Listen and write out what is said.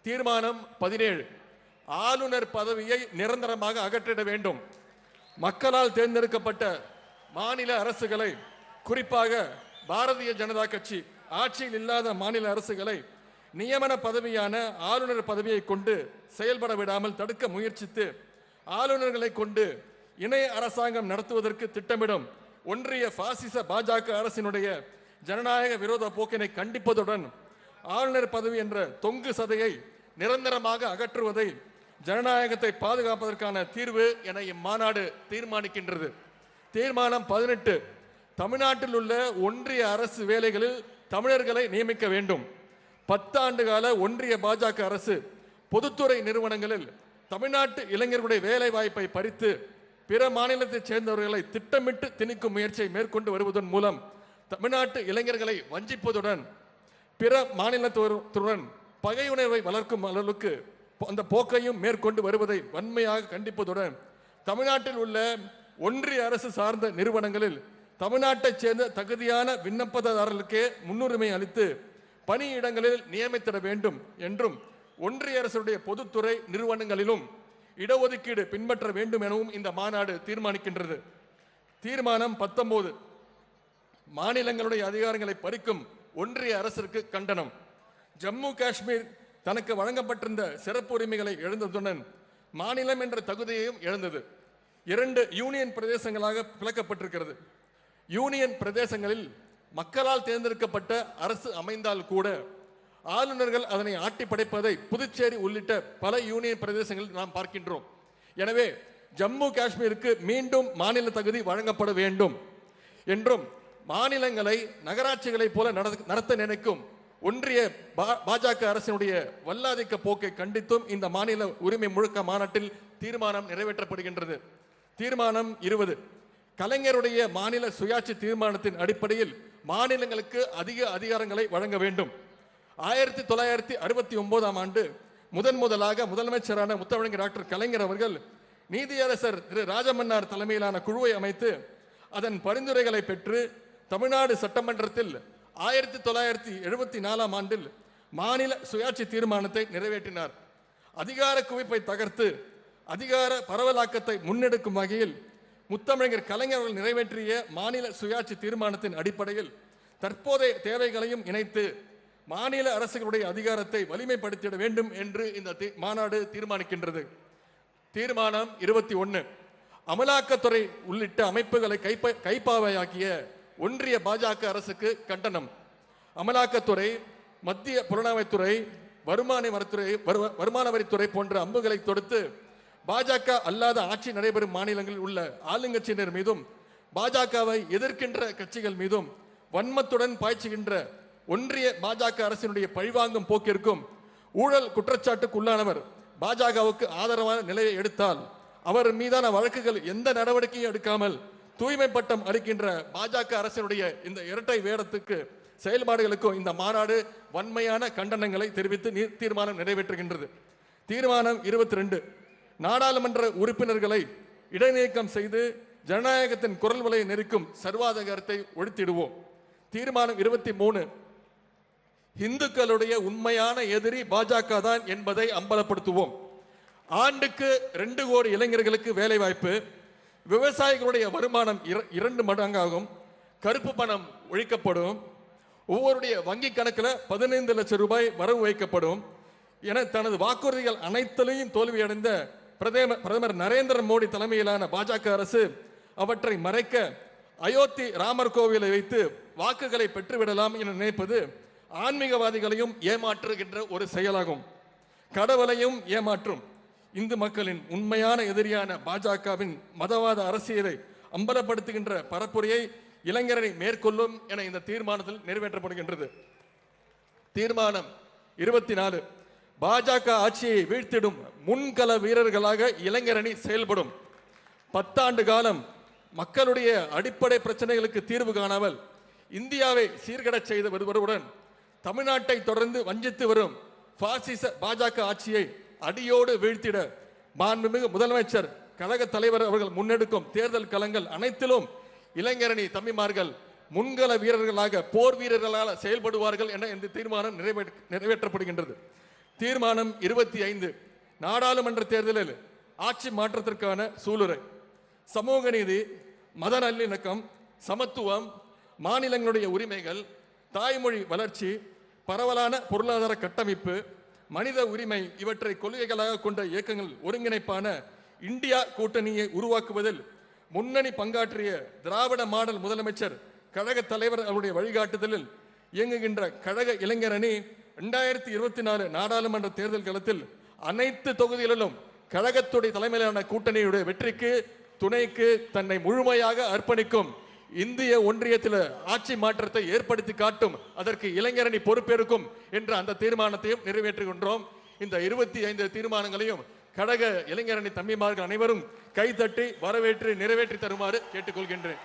தீர்மானம் 17 ஆளுநர் பதவியை நிரந்தரமாக அகற்றிட வேண்டும். மக்களால் தேர்ந்தெடுக்கப்பட்ட மாநில அரசுகளை, குறிப்பாக பாரதிய ஜனதா கட்சி ஆட்சியில் இல்லாத மாநில அரசுகளை நியமன பதவியான ஆளுநர் பதவியை கொண்டு செயல்பட விடாமல் தடுக்க முயற்சித்து ஆளுநர்களை கொண்டு இணை அரசாங்கம் நடத்துவதற்கு திட்டமிடும் ஒன்றிய பாசிச பாஜக அரசினுடைய ஜனநாயக விரோத போக்கினை கண்டிப்பதுடன் ஆளுநர் பதவி என்ற தொங்கு சதையை நிரந்தரமாக அகற்றுவதை ஜனநாயகத்தை பாதுகாப்பதற்கான தீர்வு என இம்மாநாடு தீர்மானிக்கின்றது. தீர்மானம் 18 தமிழ்நாட்டில் உள்ள ஒன்றிய அரசு வேலைகளில் தமிழர்களை நியமிக்க வேண்டும். 10 ஆண்டு கால ஒன்றிய பாஜக அரசு பொதுத்துறை நிறுவனங்களில் தமிழ்நாட்டு இளைஞர்களுடைய வேலை வாய்ப்பை பறித்து பிற மாநிலத்தைச் சேர்ந்தவர்களை திட்டமிட்டு திணிக்கும் முயற்சியை மேற்கொண்டு வருவதன் மூலம் தமிழ்நாட்டு இளைஞர்களை வஞ்சிப்பதுடன் பிற மாநிலத்துடன் பகை உணர்வை வளர்க்கும் அளவுக்கு அந்த போக்கையும் மேற்கொண்டு வருவதை வன்மையாக கண்டிப்பதுடன் தமிழ்நாட்டில் உள்ள ஒன்றிய அரசு சார்ந்த நிறுவனங்களில் தமிழ்நாட்டைச் சேர்ந்த தகுதியான விண்ணப்பதாரர்களுக்கே முன்னுரிமை அளித்து பணியிடங்களில் நியமித்திட வேண்டும் என்றும் ஒன்றிய அரசுடைய பொதுத்துறை நிறுவனங்களிலும் இடஒதுக்கீடு பின்பற்ற வேண்டும் எனவும் இந்த மாநாடு தீர்மானிக்கின்றது. தீர்மானம் 19 மாநிலங்களுடைய அதிகாரங்களை பறிக்கும் ஒன்றிய அரசிற்கு கண்டனம். ஜம்மு காஷ்மீர் தனக்கு வழங்கப்பட்டிருந்த சிறப்பு உரிமைகளை இழந்ததுடன் மாநிலம் என்ற தகுதியையும் இழந்தது. 2 யூனியன் பிரதேசங்களாக பிளக்கப்பட்டிருக்கிறது. யூனியன் பிரதேசங்களில் மக்களால் தேர்ந்தெடுக்கப்பட்ட அரசு அமைந்தால் கூட ஆளுநர்கள் அதனை ஆட்டி படைப்பதை புதுச்சேரி உள்ளிட்ட பல யூனியன் பிரதேசங்களில் நாம் பார்க்கின்றோம். எனவே ஜம்மு காஷ்மீருக்கு மீண்டும் மாநில தகுதி வழங்கப்பட வேண்டும் என்றும் மாநிலங்களை நகராட்சிகளை போல நடத்த நினைக்கும் ஒன்றிய பாஜக அரசினுடைய வல்லாதிக்க போக்கை கண்டித்தும் இந்த மாநில உரிமை முழுக்க மாநாட்டில் தீர்மானம் நிறைவேற்றப்படுகின்றது. தீர்மானம் 20 கலைஞருடைய மாநில சுயாட்சி தீர்மானத்தின் அடிப்படையில் மாநிலங்களுக்கு அதிக அதிகாரங்களை வழங்க வேண்டும். 1969ஆம் ஆண்டு முதலாக முதலமைச்சரான முத்தமிழர் டாக்டர் கலைஞர் அவர்கள் நீதியரசர் திரு ராஜமன்னார் தலைமையிலான குழுவை அமைத்து அதன் பரிந்துரைகளை பெற்று தமிழ்நாடு சட்டமன்றத்தில் 1974ஆம் ஆண்டில் மாநில சுயாட்சி தீர்மானத்தை நிறைவேற்றினார். அதிகார குவிப்பை தகர்த்து அதிகார பரவலாக்கத்தை முன்னெடுக்கும் வகையில் முத்தமிழர் கலைஞர்கள் நிறைவேற்றிய மாநில சுயாட்சி தீர்மானத்தின் அடிப்படையில் தற்போதைய தேவைகளையும் இணைத்து மாநில அரசுகளுடைய அதிகாரத்தை வலிமைப்படுத்திட வேண்டும் என்று இந்த மாநாடு தீர்மானிக்கின்றது. தீர்மானம் 21 அமலாக்கத்துறை உள்ளிட்ட அமைப்புகளை கைப்பாவையாக்கிய ஒன்றிய பாஜக அரசுக்கு கண்டனம். அமலாக்கத்துறை, மத்திய புலனாய்வுத்துறை, வருமான வரித்துறை போன்ற அம்புகளை தொடுத்து பாஜக அல்லாத ஆட்சி நடைபெறும் மாநிலங்களில் உள்ள ஆளுங்கட்சியினர் மீதும் பாஜகவை எதிர்க்கின்ற கட்சிகள் மீதும் வன்மத்துடன் பாய்ச்சுகின்ற ஒன்றிய பாஜக அரசினுடைய பழிவாங்கும் போக்கிற்கும் ஊழல் குற்றச்சாட்டுக்கு உள்ளானவர் பாஜகவுக்கு ஆதரவான நிலையை எடுத்தால் அவர் மீதான வழக்குகள் எந்த நடவடிக்கையும் எடுக்காமல் தூய்மை பட்டம் அளிக்கின்ற பாஜக அரசினுடைய இந்த இரட்டை வேடத்துக்கு செயல்பாடுகளுக்கும் இந்த மாநாடு வன்மையான கண்டனங்களை தெரிவித்து தீர்மானம் நிறைவேற்றுகின்றது. தீர்மானம் 22 நாடாளுமன்ற உறுப்பினர்களை இடைநீக்கம் செய்து ஜனநாயகத்தின் குரல் வலையை நெருக்கும் சர்வாதிகாரத்தை ஒழித்திடுவோம். தீர்மானம் 23 இந்துக்களுடைய உண்மையான எதிரி பாஜக தான் என்பதை அம்பலப்படுத்துவோம். ஆண்டுக்கு 2 கோடி இளைஞர்களுக்கு வேலை வாய்ப்பு, விவசாயிகளுடைய வருமானம் 2 மடங்காகும், கருப்பு பணம் ஒழிக்கப்படும், ஒவ்வொருடைய வங்கி கணக்கில் 15 லட்சம் ரூபாய் வரவு வைக்கப்படும் என தனது வாக்குறுதிகள் அனைத்திலையும் தோல்வியடைந்த பிரதமர் நரேந்திர மோடி தலைமையிலான பாஜக அரசு அவற்றை மறைக்க அயோத்தி ராமர் கோவிலை வைத்து வாக்குகளை பெற்றுவிடலாம் என நினைப்பது ஆன்மீகவாதிகளையும் ஏமாற்றுகின்ற ஒரு செயலாகும். கடவுளையும் ஏமாற்றும் இந்து மக்களின் உண்மையான எதிரியான பாஜகவின் மதவாத அரசியலை அம்பலப்படுத்துகின்ற பரப்புரையை இளைஞரை மேற்கொள்ளும் என இந்த தீர்மானத்தில் நிறைவேற்றப்படுகின்றது. தீர்மானம் 24 பாஜக ஆட்சியை வீழ்த்திடும் முன்கள வீரர்களாக இளைஞரணி செயல்படும். 10 ஆண்டு காலம் மக்களுடைய அடிப்படை பிரச்சனைகளுக்கு தீர்வு காணாமல் இந்தியாவை சீர்கடச் செய்து வருவதுடன் தமிழ்நாட்டை தொடர்ந்து வஞ்சித்து வரும் பாசிச பாஜக ஆட்சியை அடியோடு வீழ்த்திட மாண்புமிகு முதலமைச்சர் கழக தலைவர் அவர்கள் முன்னெடுக்கும் தேர்தல் களங்கள் அனைத்திலும் இளைஞரணி தம்பிமார்கள் முன்கள வீரர்களாக போர் வீரர்களாக செயல்படுவார்கள் என இந்த தீர்மானம் நிறைவேற்றப்படுகின்றது. தீர்மானம் 25 நாடாளுமன்ற தேர்தலில் ஆட்சி மாற்றத்திற்கான சூளுரை. சமூக நீதி, மத நல்லிணக்கம், சமத்துவம், மாநிலங்களுடைய உரிமைகள், தாய்மொழி வளர்ச்சி, பரவலான பொருளாதார கட்டமைப்பு, மனித உரிமை இவற்றை கொள்கைகளாக கொண்ட இயக்கங்கள் ஒருங்கிணைப்பான இந்தியா கூட்டணியை உருவாக்குவதில் முன்னணி பங்காற்றிய திராவிட மாடல் முதலமைச்சர் கழக தலைவர் அவருடைய வழிகாட்டுதலில் இயங்குகின்ற கழக இளைஞர் அணி 2024 நாடாளுமன்ற தேர்தல் களத்தில் அனைத்து தொகுதிகளிலும் கழகத்துடைய தலைமையிலான கூட்டணியுடைய வெற்றிக்கு துணைக்கு தன்னை முழுமையாக அர்ப்பணிக்கும். இந்திய ஒன்றியத்தில் ஆட்சி மாற்றத்தை ஏற்படுத்தி காட்டும், அதற்கு இளைஞரணி பொறுப்பேற்கும் என்ற அந்த தீர்மானத்தையும் நிறைவேற்றுகின்றோம். இந்த 25 தீர்மானங்களையும் கழக இளைஞரணி தம்பிமார்கள் அனைவரும் கைதட்டி வரவேற்று நிறைவேற்றி தருமாறு கேட்டுக்கொள்கின்றேன்.